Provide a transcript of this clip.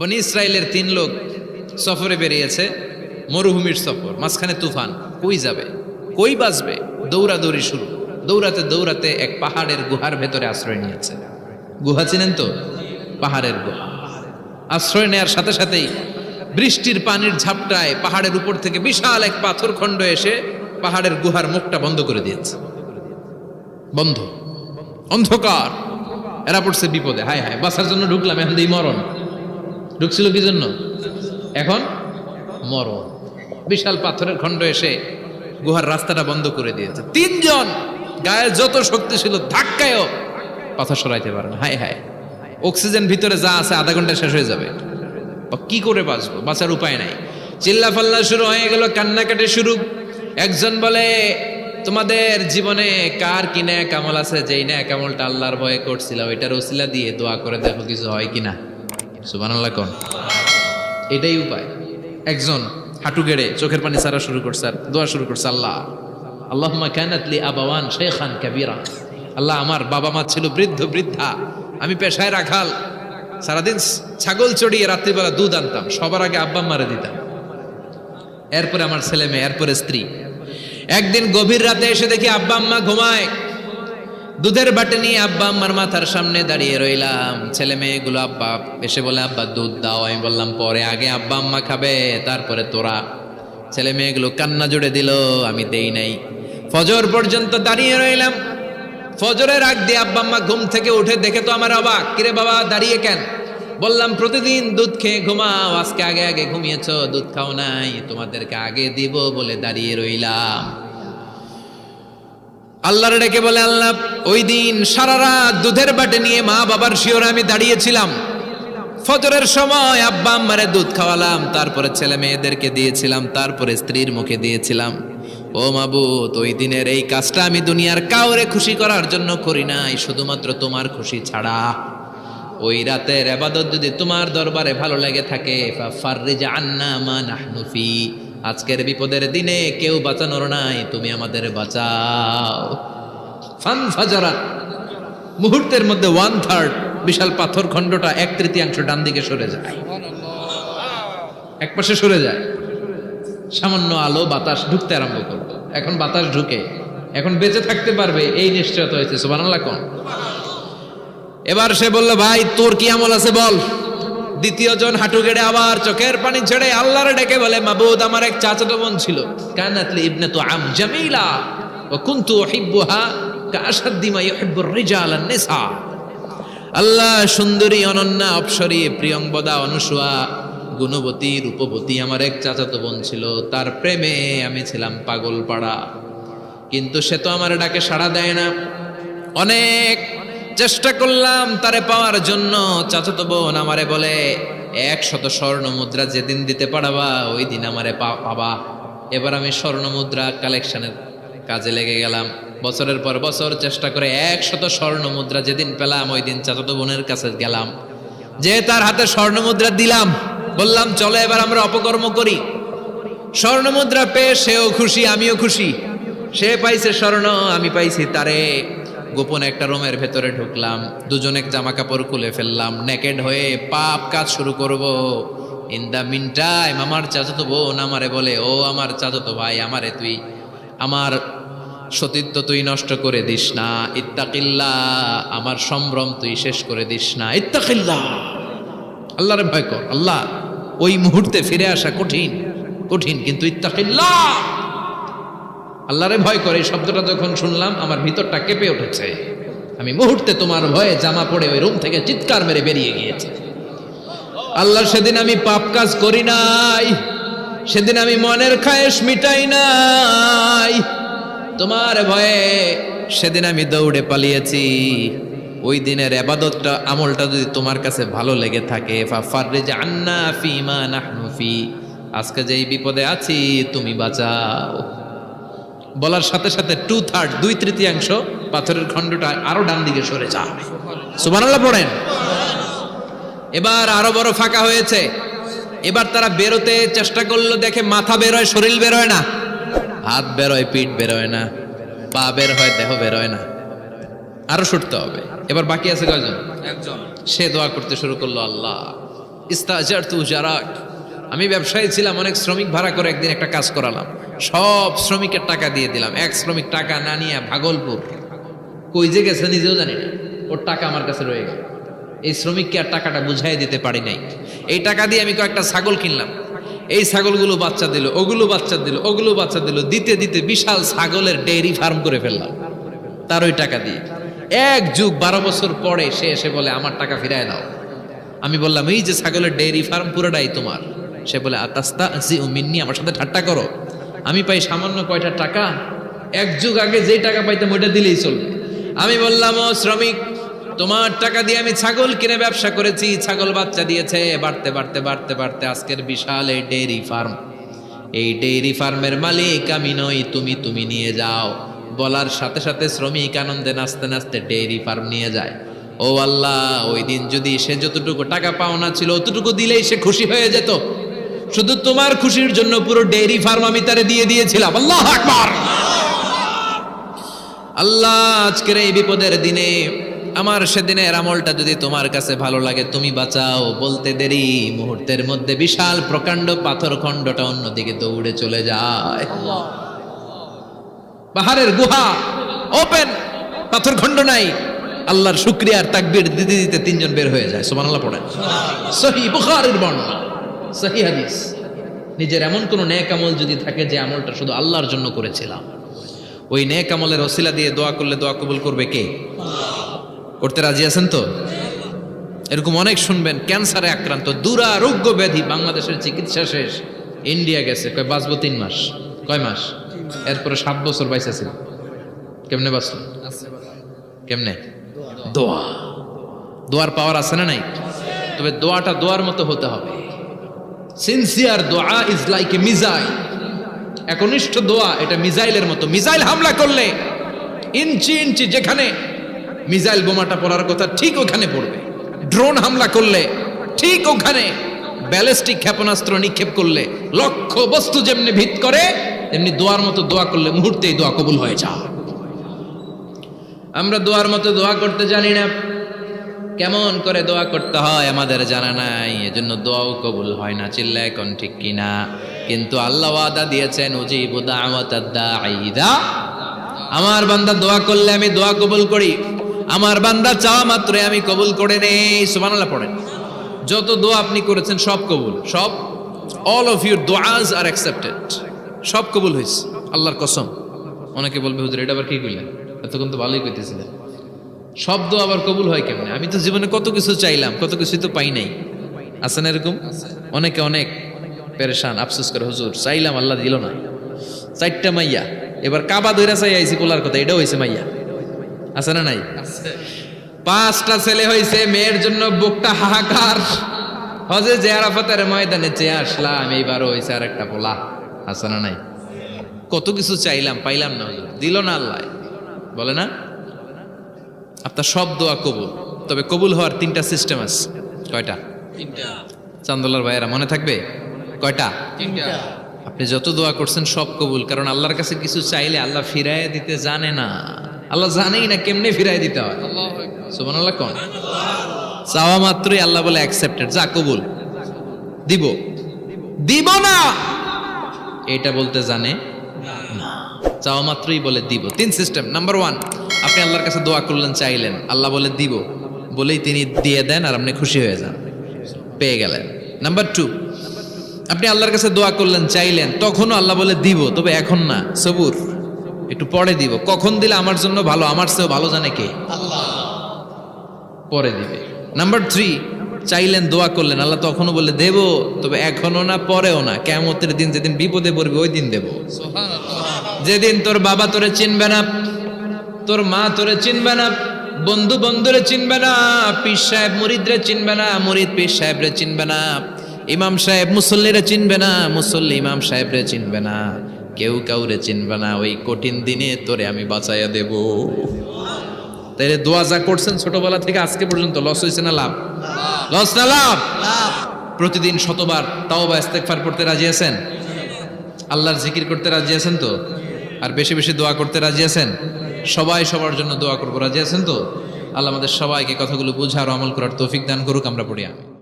বনি ইসরায়েলের 3 লোক সফরে বেরিয়েছে, মরুভূমির সফর, মাঝখানে তুফান। কই যাবে, কই বাঁচবে? দৌড়াদৌড়ি শুরু। দৌড়াতে দৌড়াতে এক পাহাড়ের গুহার ভেতরে আশ্রয় নিয়েছে। গুহা চিনেন তো? পাহাড়ের গুহা। আশ্রয় নেয়ার সাথে সাথেই বৃষ্টির পানির ঝাপটায় পাহাড়ের উপর থেকে বিশাল এক পাথর খণ্ড এসে পাহাড়ের গুহার মুখটা বন্ধ করে দিয়েছে। বন্ধ, অন্ধকার। এরা পড়ছে বিপদে। হায় হায়, বাঁচার জন্য ঢুকলাম, এখন দিই মরণ। ঢুকছিল কি জন্য? এখন মরণ। বিশাল পাথরের খণ্ড এসে গুহার রাস্তাটা বন্ধ করে দিয়েছে। 3 জন গায়ে যত শক্তি ছিল ধাক্কায়ও পাথর সরাইতে পারে না। হায় হায়, অক্সিজেন ভিতরে যা আছে আধা ঘন্টা শেষ হয়ে যাবে। কি করে বাঁচবো? বাঁচার উপায় নাই। চিল্লা ফাল্লা শুরু হয়ে গেল, কান্নাকাটি শুরু। একজন বলে, তোমাদের জীবনে কার কি ন্যাক আমল আছে, যেই ন্যাক আমলটা আল্লাহর ভয়ে করছিল ওইটার ওসিলা দিয়ে দোয়া করে দেখো কিছু হয় কিনা। সুবহানাল্লাহ কোন? এটাই উপায়। একজন হাঁটু গেড়ে চোখের পানি ছাড়া শুরু করছে আর দোয়া শুরু করছে, আল্লাহ আল্লাহুম্মা কানাত লি আবাওয়ান শাইখান কাবীরা। আল্লাহ, আমার বাবা মা ছিল বৃদ্ধ বৃদ্ধা, আমি পেশায় রাখাল, সারাদিন ছাগল চড়িয়ে রাত্রিবেলা দুধ আনতাম, সবার আগে আব্বা আম্মারে দিতাম, এরপরে আমার ছেলে মেয়ে, এরপরে স্ত্রী। একদিন গভীর রাতে এসে দেখি আব্বা আম্মা ঘুমায়। দুধের বাটি নিয়ে আব্বা আম্মার মাথার সামনে দাঁড়িয়ে রইলাম। ছেলে মেয়েগুলো আব্বা এসে বলে, আব্বা দুধ দাও। আমি বললাম পরে, আগে আব্বা আম্মা খাবে, তারপরে তোরা। ছেলে মেয়েগুলো কান্না জুড়ে দিল, আমি দেই নাই। ফজর পর্যন্ত দাঁড়িয়ে রইলাম। ফজরের আগ দিয়ে আব্বা আম্মা ঘুম থেকে উঠে দেখে তো আমার অবাক, কিরে বাবা দাঁড়িয়ে কেন? বললাম প্রতিদিন দুধ খেয়ে ঘুমাও, আজকে আগে আগে ঘুমিয়েছ, দুধ খাও নাই, তোমাদেরকে আগে দিব বলে দাঁড়িয়ে রইলাম। আল্লাহর ডেকে বলে, আল্লাহ ওই দিন সারা রাত দুধের বাটি নিয়ে মা বাবার শিওরে আমি দাঁড়িয়েছিলাম। ফজরের সময় আব্বা আম্মারে দুধ খাওয়ালাম, তারপরে ছেলে মেয়েদেরকে দিয়েছিলাম, তারপরে স্ত্রীর মুখে দিয়েছিলাম। ও মাবুদ, ওই দিনের এই কাজটা আমি দুনিয়ার কাউরে খুশি করার জন্য করি নাই, শুধুমাত্র তোমার খুশি ছাড়া। ওই রাতের ইবাদত যদি তোমার দরবারে ভালো লেগে থাকে, ফাফাররিজ আন্না মা নাহনু ফি, আজকের বিপদের দিনে কেউ বাঁচানোর নাই, তুমি আমাদের বাঁচাও। ফানফাজারাত, মুহূর্তের মধ্যে 1/3 বিশাল পাথর খণ্ডটা 1/3 ডান দিকে সরে যায়, এক পাশে সরে যায়। সামান্য আলো বাতাস ঢুকতে আরম্ভ করবে। এখন বাতাস ঢুকে, এখন বেঁচে থাকতে পারবে এই নিশ্চয়তা হয়েছে। সুবহানাল্লাহ কোন? এবার সে বলল, ভাই তোর কি আমল আছে বল। দ্বিতীয় জন হাঁটু গেড়ে আবার চোখের পানি ছেড়ে আল্লাহর ডেকে বলে, মাবুদ আমার এক চাচাতো বোন ছিল, কানাতলি ইবনাতু আম জামিলা ওয়া কুনতু উহিব্বুহা কাআশাদ্দি মা ইউহিব্বুর রিজাল আন-নিসা। আল্লাহ, সুন্দরী, অনন্যা, অপ্সরী, প্রিয়ংবদা, অনুসুয়া, গুণবতী, রূপবতী আমার এক চাচাতো বোন ছিল, তার প্রেমে আমি ছিলাম পাগল পাড়া, কিন্তু সে তো আমার ডাকে সাড়া দেয় না। অনেক চেষ্টা করলাম তারে পাওয়ার জন্য। চাচাতো বোন আমারে বলে, 100 স্বর্ণ মুদ্রা যেদিন দিতে পারবা ওই দিন আমারে পাবা। এবার আমি স্বর্ণ মুদ্রা কালেকশনের কাজে লেগে গেলাম। বছরের পর বছর চেষ্টা করে 100 স্বর্ণ মুদ্রা যেদিন পেলাম ওই দিন চাচাতো বোনের কাছে গেলাম, যে তার হাতে স্বর্ণ মুদ্রা দিলাম, বললাম চলো এবার আমরা অপকর্ম করি। স্বর্ণ মুদ্রা পেয়ে সেও খুশি, আমিও খুশি। সে পাইছে স্বর্ণ, আমি পাইছি তারে। গোপন একটা রুমের ভেতরে ঢুকলাম, দুজনে জামা কাপড় খুলে ফেললাম, নেকেড হয়ে পাপ কাজ শুরু করব। ইন দা মিন টাইম আমার চাচাতো বোন আমারে বলে, ও আমার চাচাতো ভাই, আমারে তুই আমার সতীত্ব তুই নষ্ট করে দিস না, ইত্তাকিল্লাহ, আমার সম্ভ্রম তুই শেষ করে দিস না, ইত্তাকিল্লাহ, আল্লাহরে ভয় কর। আল্লাহ, ওই মুহূর্তে ফিরে আসা কঠিন কঠিন, কিন্তু ইত্তাকিল্লাহ, আল্লাহরে ভয় করে, এই শব্দটা যখন শুনলাম আমার ভিতরটা কেঁপে উঠেছে। আমি মুহূর্তে তোমার ভয়ে জামা পড়ে ওই রুম থেকে চিৎকার মেরে বেরিয়ে গিয়েছে। আল্লাহ, সেদিন আমি পাপ কাজ করি নাই, সেদিন আমি মনের খায়েশ মিটাই নাই, তোমার ভয়ে সেদিন আমি দৌড়ে পালিয়েছি। ওই দিনের ইবাদতটা, আমলটা যদি তোমার কাছে ভালো লেগে থাকে, ফাফাররিজ আন্না ফিমা নাহনু ফি, আজকে যেই বিপদে আছি তুমি বাঁচাও। বলার সাথে সাথে 2/3 2/3 পাথরের খণ্ডটা আরো ডান দিকে সরে যায়। সুবহানাল্লাহ পড়েন। এবার আরো বড় ফাঁকা হয়েছে। এবার তারা বেরোতে চেষ্টা করলো, দেখে মাথা বেরোয়, শরীর বেরোয় না, হাত বেরোয়, পিঠ বেরোয় না, পা বের হয়, দেহ বেরোয় না, আরো ছুটতে হবে। এবার বাকি আছে কয়জন? একজন। সে দোয়া করতে শুরু করলো, আল্লাহ ইস্তাজারতু জারাক, আমি ব্যবসায়ী ছিলাম, অনেক শ্রমিক ভাড়া করে একদিন একটা কাজ করালাম, সব শ্রমিকের টাকা দিয়ে দিলাম। এক শ্রমিক টাকা না নিয়ে ভাগলপুর কই যে গেছে নিজেও জানি না, ওর টাকা আমার কাছে রয়ে গেল। এই শ্রমিককে আর টাকাটা বুঝাই দিতে পারি নাই। এই টাকা দিয়ে আমি কয়েকটা ছাগল কিনলাম, এই ছাগলগুলো বাচ্চা দিল, ওগুলো বাচ্চা দিল, ওগুলো বাচ্চা দিল, দিতে দিতে বিশাল ছাগলের ডেইরি ফার্ম করে ফেললাম তার ওই টাকা দিয়ে। এক যুগ 12 বছর পরে সে এসে বলে আমার টাকা ফিরায় দাও। আমি বললাম এই যে ছাগলের ডেইরি ফার্ম পুরোটাই তোমার। সে বলে আতাস্তাজি মিন্নি, আমার সাথে ঠাট্টা করো? আমি পাই সামান্য কয়টা টাকা, এক যুগ আগে যেই টাকা পাইতাম ওইটা দিলেই চলবে। আমি বললাম ও শ্রমিক, তোমার টাকা দিয়ে আমি ছাগল কিনে ব্যবসা করেছি, ছাগল বাচ্চা দিয়েছে, বাড়তে বাড়তে বাড়তে বাড়তে আজকের বিশাল এই ডেইরি ফার্ম। এই ডেইরি ফার্মের মালিক আমি নই, তুমি নিয়ে যাও। বলার সাথে সাথে শ্রমিক আনন্দে নাচতে নাচতে ডেইরি ফার্ম নিয়ে যায়। ও আল্লাহ, ওই দিন যদি সে যতটুকু টাকা পাওনা ছিল অতটুকু দিলেই সে খুশি হয়ে যেত। শুধু তোমার খুশির জন্য পুরো ডেইরি ফার্ম আমি তারে দিয়ে দিয়েছিলাম। আল্লাহু আকবার। আল্লাহ, আজকের এই বিপদের দিনে আমার সেদিনের আমলটা যদি তোমার কাছে ভালো লাগে তুমি বাঁচাও। বলতে দেরি, মুহূর্তের মধ্যে বিশাল প্রকাণ্ড পাথর খণ্ডটা অন্যদিকে দৌড়ে চলে যায়। পাহাড়ের গুহা ওপেন, পাথর খণ্ড নাই। আল্লাহর শুকরিয়া আর তাকবীর দিতে দিতে 3 জন বের হয়ে যায়। সুবহানাল্লাহ পড়েন। সহিহ বুখারীর বর্ণনা, সহিহ হাদিস। নিজের এমন কোন নেক আমল যদি থাকে যে আমলটা শুধু আল্লাহর জন্য করেছিলাম, ওই নেক আমলের ওসিলা দিয়ে দোয়া করলে দোয়া কবুল করবে কে? করতে রাজি আছেন তো? এরকম অনেক শুনবেন, ক্যান্সারে আক্রান্ত, দুরারোগ্য ব্যাধি, বাংলাদেশের চিকিৎসা শেষ, ইন্ডিয়া গেছে, কয় বাঁচবো 3 মাস। কয় মাস? এরপরে 7 বছর বাইসা ছিল। কেমনে বাঁচলো? কেমনে? দোয়া। দোয়ার পাওয়ার আছে না নাই? তবে দোয়াটা দোয়ার মতো হতে হবে। সিনসিয়ার দোয়া ইজ লাইক এ মিসাইল। একনিষ্ঠ দোয়া এটা মিসাইলের মতো। মিসাইল হামলা করলে ইঞ্চি ইঞ্চি যেখানে মিসাইল বোমাটা পড়ার কথা ঠিক ওখানে পড়বে। ড্রোন হামলা করলে ঠিক ওখানে, ব্যালিস্টিক ক্ষেপণাস্ত্র নিক্ষেপ করলে লক্ষ্য বস্তু যেমনি ভিত করে, তেমনি দোয়ার মতো দোয়া করলে মুহূর্তেই দোয়া কবুল হয়ে যায়। আমরা দোয়ার মতো দোয়া করতে জানি না, কেমন করে দোয়া করতে হয় আমাদের জানা নাই, এজন্য দোয়াও কবুল হয় না। চিল্লা এখন ঠিক কিনা? কিন্তু আল্লাহ ওয়াদা দিয়েছেন, উজিবু দাওয়াতাদ দাঈ ইযা, আমার বান্দা দোয়া করলে আমি দোয়া কবুল করি। আমার বান্দা চাওয়া মাত্রই আমি কবুল করে নেই। সুবহানাল্লাহ পড়েন। যত দোয়া আপনি করেছেন সব কবুল, সব, অল অফ ইউর দোয়াজ আর অ্যাকসেপ্টেড, সব কবুল হয়েছে আল্লাহর কসম। অনেকে বলবে হুজুর এটা আবার কি কইলেন, এতক্ষণ তো ভালোই কইতেছিলেন। সব দোয়া আবার কবুল হয় কেমনে? আমি তো জীবনে কত কিছু চাইলাম, কত কিছুই তো পাই নাই। আছে না এরকম? অনেকে অনেক পেরেশান, আফসোস করে, হুজুর চাইলাম আল্লাহ দিল না। 4টা মাইয়া, এবার কাবা ধইরা চাই আইছি পোলার কথা, এটাও হয়েছে মাইয়া। আছে না নাই? 5টা ছেলে হয়েছে, মেয়ের জন্য বুকটা হাহাকার। হজে যে আরাফাতের ময়দানে চেয়ে আসলাম, এইবারও হয়েছে আর একটা পোলা। আছে না নাই? কত কিছু চাইলাম, পাইলাম না, হুজুর দিল না আল্লাহ। বলে না আপনার সব দোয়া কবুল, তবে কবুল হওয়ার 3টা সিস্টেম আছে। কয়টা? 3টা। চান্দোলার ভাইয়েরা মনে থাকবে? কয়টা? 3টা। আপনি যত দোয়া করছেন সব কবুল, কারণ আল্লাহর কাছে কিছু চাইলে আল্লাহ ফিরায় দিতে জানে না। আল্লাহ জানেই না কেমনে ফিরায় দিতে হয়। সুবহানাল্লাহ কোন? চাওয়া মাত্রই আল্লাহ বলে অ্যাকসেপ্টেড, যা কবুল, দিব দিব না এটা বলতে জানে না। চাওয়া মাত্রই বলে দিব। 3 সিস্টেম। নাম্বার 1, আপনি আল্লাহর কাছে দোয়া করলেন, চাইলেন, আল্লাহ বলে দিব, বলেই তিনি দিয়ে দেন আর আপনি খুশি হয়ে যান, পেয়ে গেলেন। নাম্বার 2, আপনি আল্লাহর কাছে দোয়া করলেন, চাইলেন, তখনও আল্লাহ বলে দিব, তবে এখন না, সবুর, একটু পরে দিব। কখন দিলে আমার জন্য ভালো, আমার চেয়েও ভালো জানে কে? আল্লাহ, পরে দিবে। নাম্বার 3, চাইলেন, দোয়া করলেন, আল্লাহ তখনও বলে দেব, তবে এখনো না, পরেও না, কিয়ামতের দিন যেদিন বিপদে পড়বে ওই দিন দেব। যেদিন তোর বাবা তোরে চিনবে না, তোর মা তোরে চিনবে না, বন্ধু বন্ধুরে চিনবে না, পীর সাহেব মুরিদরে চিনবে না, মুরিদ পীর সাহেবরে চিনবে না, ইমাম সাহেব মুসল্লিরে চিনবে না, মুসল্লি ইমাম সাহেবরে চিনবে না, কেউ কাউরে চিনবে না। ওই কঠিন দিনে তোরে আমি বাঁচাইয়া দেব। তাইলে দোয়া যা করছেন ছোটবেলা থেকে আজকে পর্যন্ত, লস হয়েছে না লাভ? লস না লাভ? প্রতিদিন শতবার তাওবা ইস্তেগফার করতে রাজি আছেন? আল্লাহর জিকির করতে রাজি আছেন তো? আর বেশি বেশি দোয়া করতে রাজি আছেন? সবাই সবার জন্য দোয়া করবো, রাজি আছেন তো? আল্লাহ আমাদের সবাইকে কথাগুলো বুঝার ও আমল করার তৌফিক দান করুক। আমরা পড়ি আমিন।